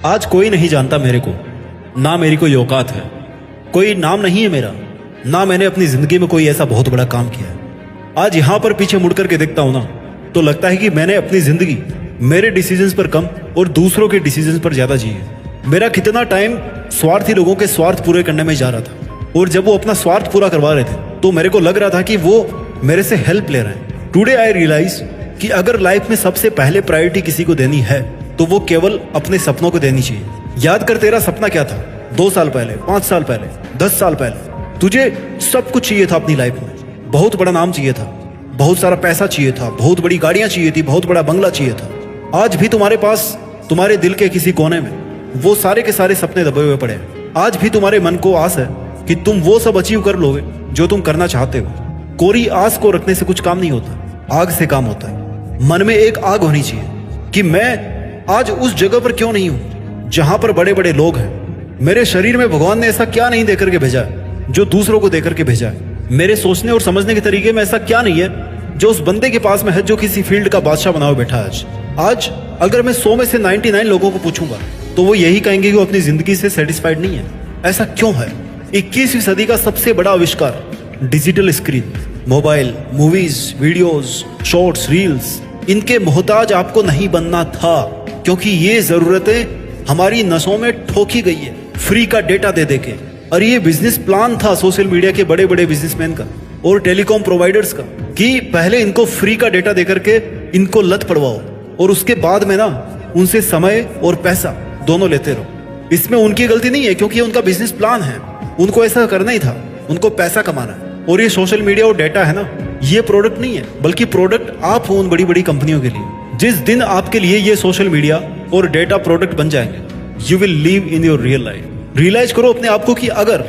आज कोई नहीं जानता मेरे को, ना मेरी कोई औकात है, कोई नाम नहीं है मेरा, ना मैंने अपनी जिंदगी में कोई ऐसा बहुत बड़ा काम किया है। आज यहाँ पर पीछे मुड़ करके देखता हूँ ना, तो लगता है कि मैंने अपनी जिंदगी मेरे डिसीजंस पर कम और दूसरों के डिसीजंस पर ज्यादा जी है। मेरा कितना टाइम स्वार्थी लोगों के स्वार्थ पूरे करने में जा रहा था, और जब वो अपना स्वार्थ पूरा करवा रहे थे तो मेरे को लग रहा था कि वो मेरे से हेल्प ले रहे हैं। टुडे आई रियलाइज कि अगर लाइफ में सबसे पहले प्रायोरिटी किसी को देनी है तो वो केवल अपने सपनों को देनी चाहिए। याद कर, तेरा सपना क्या था 2 साल पहले, 5 साल पहले, 10 साल पहले? तुझे सब कुछ चाहिए था अपनी लाइफ में। बहुत बड़ा नाम चाहिए था, बहुत सारा पैसा चाहिए था, बहुत बड़ी गाड़ियां चाहिए थी, बहुत बड़ा बंगला चाहिए था। आज भी तुम्हारे पास, तुम्हारे दिल के किसी कोने में वो सारे के सारे सपने दबे हुए पड़े हैं। आज भी तुम्हारे मन को आस है कि तुम वो सब अचीव कर लोगे जो तुम करना चाहते हो। कोरी आस को रखने से कुछ काम नहीं होता, आग से काम होता है। मन में एक आग होनी चाहिए कि मैं आज उस जगह पर क्यों नहीं हूं जहां पर बड़े बड़े लोग हैं। मेरे शरीर में भगवान ने ऐसा क्या नहीं देकर के भेजा है जो दूसरों को देकर के भेजा है। मेरे सोचने और समझने के तरीके में ऐसा क्या नहीं है जो उस बंदे के पास में है जो किसी फील्ड का बादशाह बना हुआ बैठा है। आज अगर मैं 100 में से 99 लोगों को पूछूंगा तो वो यही कहेंगे कि वो अपनी जिंदगी से सेटिस्फाइड नहीं है। ऐसा क्यों है? 21वीं सदी का सबसे बड़ा आविष्कार digital screen, mobile, movies, videos, shorts, reels, इनके मोहताज आपको नहीं बनना था, क्योंकि ये जरूरतें हमारी नसों में ठोकी गई है फ्री का डेटा दे देके। और ये बिजनेस प्लान था सोशल मीडिया के बड़े बड़े बिजनेसमैन का और टेलीकॉम प्रोवाइडर्स का कि पहले इनको फ्री का डेटा देकर के इनको लत पड़वाओ और उसके बाद में ना उनसे समय और पैसा दोनों लेते रहो। इसमें उनकी गलती नहीं है, क्योंकि उनका बिजनेस प्लान है, उनको ऐसा करना ही था, उनको पैसा कमाना है। और ये सोशल मीडिया और डेटा है ना, ये प्रोडक्ट नहीं है, बल्कि प्रोडक्ट आप हो उन बड़ी बड़ी कंपनियों के लिए। जिस दिन आपके लिए ये सोशल मीडिया और डेटा प्रोडक्ट बन जाएंगे, you will live in your real life. Realize करो अपने आप को कि अगर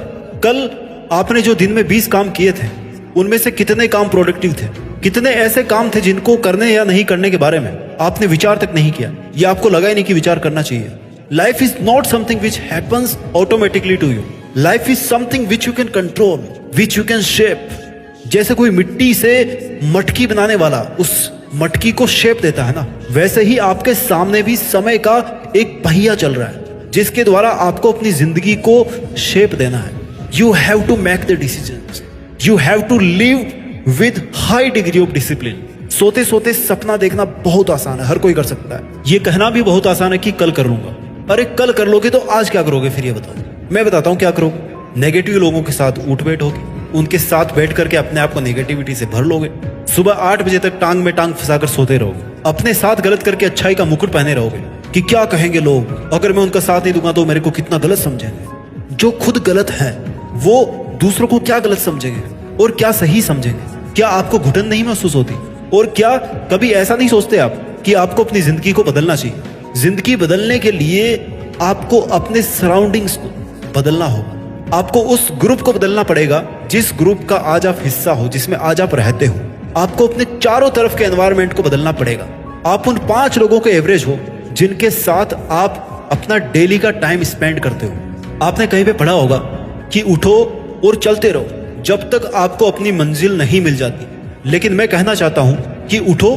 कल आपने जो दिन में 20 काम किए थे उनमें से कितने काम प्रोडक्टिव थे, कितने ऐसे काम थे जिनको करने या नहीं करने के बारे में आपने विचार तक नहीं किया, या आपको लगा ही नहीं कि विचार करना चाहिए। Life is not something which happens automatically to you. Life is something which you can control, which you can shape. जैसे कोई मिट्टी से मटकी बनाने वाला उस मटकी को शेप देता है ना, वैसे ही आपके सामने भी समय का एक पहिया चल रहा है जिसके द्वारा आपको अपनी जिंदगी को शेप देना है। You have to make the decisions, you have to live with high degree of discipline. सोते सोते सपना देखना बहुत आसान है, हर कोई कर सकता है। ये कहना भी बहुत आसान है कि कल कर लूंगा। अरे कल कर लोगे तो आज क्या करोगे फिर? ये बताओ। मैं बताता हूँ क्या करोगे। नेगेटिव लोगों के साथ उठ बैठ होगी, उनके साथ बैठ करके अपने आप को नेगेटिविटी से भर लोगे। सुबह 8 बजे तक टांग में टांग फंसाकर सोते रहोगे। अपने साथ गलत करके अच्छाई का मुकुट पहने रहोगे कि क्या कहेंगे लोग, अगर मैं उनका साथ नहीं दूंगा तो मेरे को कितना गलत समझेंगे। जो खुद गलत है वो दूसरों को क्या गलत समझेंगे और क्या सही समझेंगे? क्या आपको घुटन नहीं महसूस होती? और क्या कभी ऐसा नहीं सोचते आप कि आपको अपनी जिंदगी को बदलना चाहिए? जिंदगी बदलने के लिए आपको अपने सराउंडिंग्स को बदलना होगा। आपको उस ग्रुप को बदलना पड़ेगा जिस ग्रुप का आज आप हिस्सा हो, जिसमें आज आप रहते हो। आपको अपने चारों तरफ के एनवायरनमेंट को बदलना पड़ेगा। आप उन 5 लोगों के एवरेज हो जिनके साथ आप अपना डेली का टाइम स्पेंड करते हो। आपने कहीं पे पढ़ा होगा कि उठो और चलते रहो जब तक आपको अपनी मंजिल नहीं मिल जाती। लेकिन मैं कहना चाहता हूं कि उठो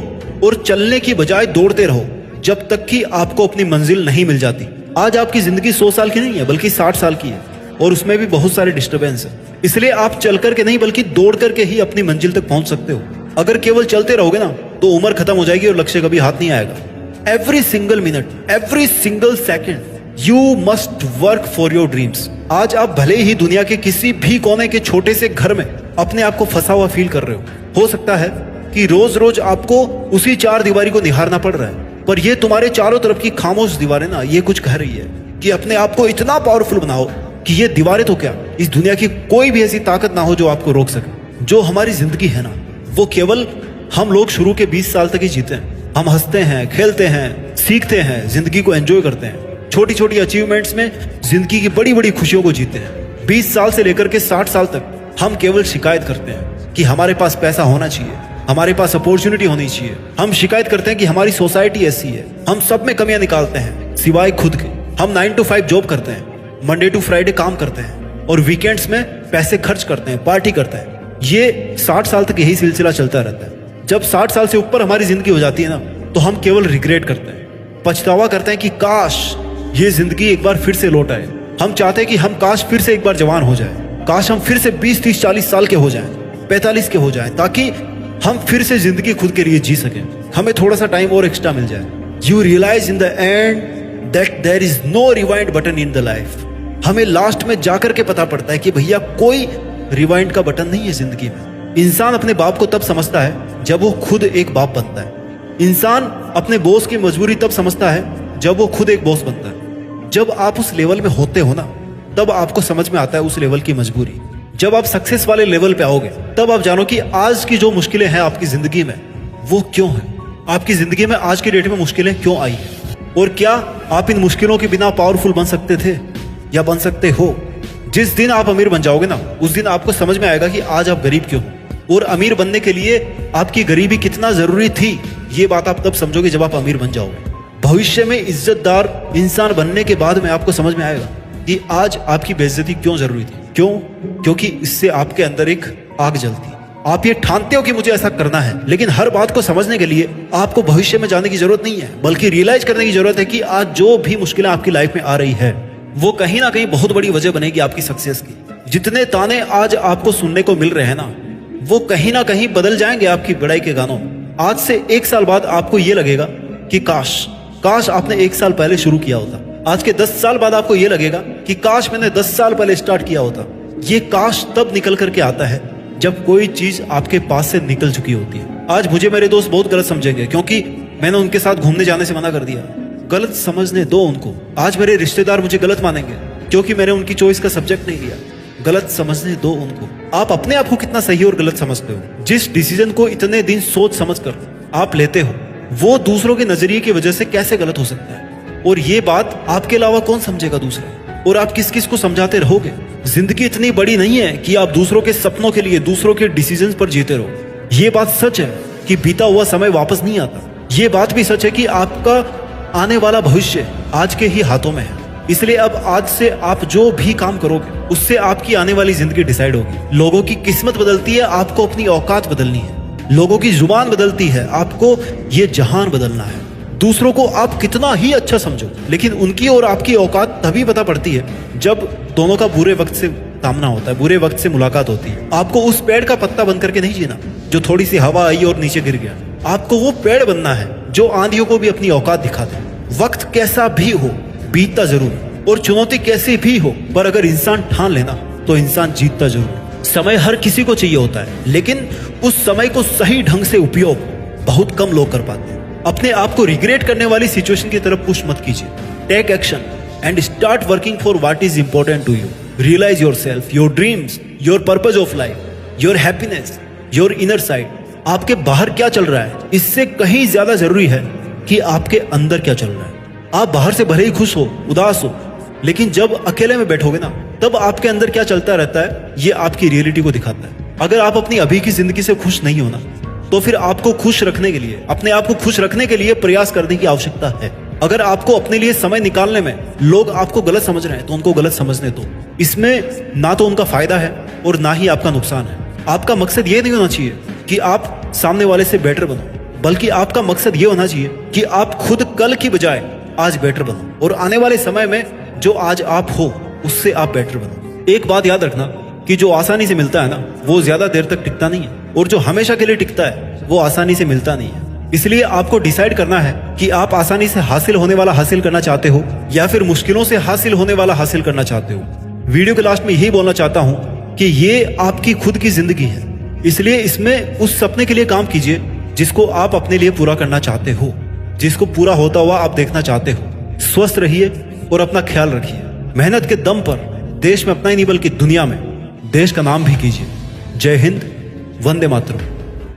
और चलने की बजाय दौड़ते रहो जब तक कि आपको अपनी मंजिल नहीं मिल जाती। आज आपकी जिंदगी 100 साल की नहीं है, बल्कि 60 साल की है, और उसमें भी बहुत सारे डिस्टर्बेंस है। इसलिए आप चल करके नहीं बल्कि दौड़ करके ही अपनी मंजिल तक पहुंच सकते हो। अगर केवल चलते रहोगे ना तो उम्र खत्म हो जाएगी और लक्ष्य कभी हाथ नहीं आएगा। Every single minute, every single second you must work for your dreams. आज आप भले ही दुनिया के किसी भी कोने के छोटे से घर में अपने आप को फंसा हुआ फील कर रहे हो सकता है कि रोज रोज आपको उसी 4 दीवारी को निहारना पड़ रहा है, पर ये तुम्हारे चारों तरफ की खामोश दीवारें ना ये कुछ कह रही है कि अपने आप को इतना पावरफुल बनाओ कि ये दीवारें तो क्या, इस दुनिया की कोई भी ऐसी ताकत ना हो जो आपको रोक सके। जो हमारी जिंदगी है ना, वो केवल हम लोग शुरू के 20 साल तक ही जीते हैं। हम हंसते हैं, खेलते हैं, सीखते हैं, जिंदगी को एंजॉय करते हैं, छोटी छोटी अचीवमेंट्स में जिंदगी की बड़ी बड़ी खुशियों को जीते हैं। 20 साल से लेकर के 60 साल तक हम केवल शिकायत करते हैं कि हमारे पास पैसा होना चाहिए, हमारे पास अपॉर्चुनिटी होनी चाहिए। हम शिकायत करते हैं कि हमारी सोसाइटी ऐसी है। हम सब में कमियां निकालते हैं सिवाय खुद के। हम 9 to 5 जॉब करते हैं, मंडे टू फ्राइडे काम करते हैं और वीकेंड्स में पैसे खर्च करते हैं, पार्टी करते हैं। ये 60 साल तक यही सिलसिला चलता रहता है। जब 60 साल से ऊपर हमारी जिंदगी हो जाती है ना, तो हम केवल रिग्रेट करते हैं, पछतावा करते हैं कि काश ये जिंदगी एक बार फिर से लौट आए। हम चाहते हैं कि हम काश फिर से एक बार जवान हो जाए, काश हम फिर से 20, 30, 40 साल के हो जाएं, 45 के हो जाएं, ताकि हम फिर से जिंदगी खुद के लिए जी सकें। हमें थोड़ा सा टाइम और एक्स्ट्रा मिल जाए। You realise in the end that there is no rewind button in the life. हमें लास्ट में जाकर के पता पड़ता है कि भैया कोई रिवाइंड का बटन नहीं है जिंदगी में। इंसान अपने बाप को तब समझता है जब वो खुद एक बाप बनता है। इंसान अपने बॉस की मजबूरी तब समझता है जब वो खुद एक बॉस बनता है। जब आप उस लेवल में होते हो ना, तब आपको समझ में आता है उस लेवल की मजबूरी। जब आप सक्सेस वाले लेवल पे आओगे, तब आप जानो कि आज की जो मुश्किलें हैं आपकी जिंदगी में, वो क्यों है। आपकी जिंदगी में आज की डेट में मुश्किलें क्यों आई है, और क्या आप इन मुश्किलों के बिना पावरफुल बन सकते थे या बन सकते हो। जिस दिन आप अमीर बन जाओगे ना, उस दिन आपको समझ में आएगा कि आज आप गरीब क्यों हो, और अमीर बनने के लिए आपकी गरीबी कितना जरूरी थी। ये बात आप तब समझोगे जब आप अमीर बन जाओगे। भविष्य में इज्जतदार इंसान बनने के बाद में आपको समझ में आएगा कि आज आपकी बेइज्जती क्यों जरूरी थी। क्यों? क्योंकि इससे आपके अंदर एक आग जलती। आप ये ठानते हो कि मुझे ऐसा करना है, लेकिन हर बात को समझने के लिए आपको भविष्य में जाने की जरूरत नहीं है, बल्कि रियलाइज करने की जरूरत है कि आज जो भी मुश्किलें आपकी लाइफ में आ रही है, वो कहीं ना कहीं बहुत बड़ी वजह बनेगी आपकी सक्सेस की। जितने ताने आज आपको सुनने को मिल रहे हैं ना, वो कहीं ना कहीं बदल जाएंगे आपकी बड़ाई के गानों। आज से 1 साल बाद आपको ये लगेगा कि काश आपने 1 साल पहले शुरू किया होता। आज के 10 साल बाद आपको ये लगेगा कि काश मैंने 10 साल पहले स्टार्ट किया होता। ये काश तब निकल करके आता है जब कोई चीज आपके पास से निकल चुकी होती है। आज मुझे मेरे दोस्त बहुत गलत समझेंगे क्योंकि मैंने उनके साथ घूमने जाने से मना कर दिया। गलत समझने दो उनको। आज मेरे रिश्तेदार मुझे गलत मानेंगे क्योंकि मैंने उनकी चॉइस का सब्जेक्ट नहीं लिया। गलत समझने दो उनको। आप अपने आप को कितना सही और गलत समझते हो। जिस डिसीजन को इतने दिन सोच समझ कर आप लेते हो, वो दूसरों के नजरिए की वजह से कैसे गलत हो सकता है। और ये बात आपके अलावा कौन समझेगा दूसरा, और आप किस किस को समझाते रहोगे। जिंदगी इतनी बड़ी नहीं है कि आप दूसरों के सपनों के लिए दूसरों के डिसीजंस पर जीते रहो। ये बात सच है कि बीता हुआ समय वापस नहीं आता। ये बात भी सच है कि आपका आने वाला भविष्य आज के ही हाथों में है। इसलिए अब आज से आप जो भी काम करोगे, उससे आपकी आने वाली जिंदगी डिसाइड होगी। लोगों की किस्मत बदलती है, आपको अपनी औकात बदलनी है। लोगों की जुबान बदलती है, आपको ये जहान बदलना है। दूसरों को आप कितना ही अच्छा समझो, लेकिन उनकी और आपकी औकात तभी पता पड़ती है जब दोनों का बुरे वक्त से सामना होता है, बुरे वक्त से मुलाकात होती है। आपको उस पेड़ का पत्ता बन करके नहीं जीना जो थोड़ी सी हवा आई और नीचे गिर गया। आपको वो पेड़ बनना है जो आंधियों को भी अपनी औकात दिखा दे। वक्त कैसा भी हो, बीतता जरूर, और चुनौती कैसी भी हो, पर अगर इंसान ठान लेना तो इंसान जीतता जरूर। समय हर किसी को चाहिए होता है, लेकिन उस समय को सही ढंग से उपयोग बहुत कम लोग कर पाते हैं। अपने आप को रिग्रेट करने वाली सिचुएशन की तरफ पुश मत कीजिए। Take action and start working for what is important to you. Realise yourself, your dreams, your purpose of life, your happiness, your inner side. आपके बाहर क्या चल रहा है, इससे कहीं ज्यादा जरूरी है कि आपके अंदर क्या चल रहा है। आप बाहर से भले ही खुश हो, उदास हो, लेकिन जब अकेले में बैठोगे ना, तब आपके अंदर क्या चलता रहता है, ये आपकी रियलिटी को दिखाता है। अगर आप अपनी अभी की जिंदगी से खुश नहीं हो ना, तो फिर आपको खुश रखने के लिए, अपने आप को खुश रखने के लिए प्रयास करने की आवश्यकता है। अगर आपको अपने लिए समय निकालने में लोग आपको गलत समझ रहे हैं, तो उनको गलत समझने दो। इसमें ना तो उनका फायदा है और ना ही आपका नुकसान है। आपका मकसद ये नहीं होना चाहिए कि आप सामने वाले से बेटर बनो, बल्कि आपका मकसद ये होना चाहिए कि आप खुद कल की बजाय आज बेटर बनो, और आने वाले समय में जो आज आप हो उससे आप बेटर बनो। एक बात याद रखना कि जो आसानी से मिलता है ना, वो ज्यादा देर तक टिकता नहीं है, और जो हमेशा के लिए टिकता है वो आसानी से मिलता नहीं है। इसलिए आपको डिसाइड करना है कि आप आसानी से हासिल होने वाला हासिल करना चाहते हो या फिर मुश्किलों से हासिल होने वाला हासिल करना चाहते हो। वीडियो के लास्ट में यही बोलना चाहता हूं कि ये आपकी खुद की जिंदगी है, इसलिए इसमें उस सपने के लिए काम कीजिए जिसको आप अपने लिए पूरा करना चाहते हो, जिसको पूरा होता हुआ आप देखना चाहते हो। स्वस्थ रहिए और अपना ख्याल रखिए। मेहनत के दम पर देश में अपना ही नहीं बल्कि दुनिया में देश का नाम भी कीजिए। जय हिंद, वंदे मातरम।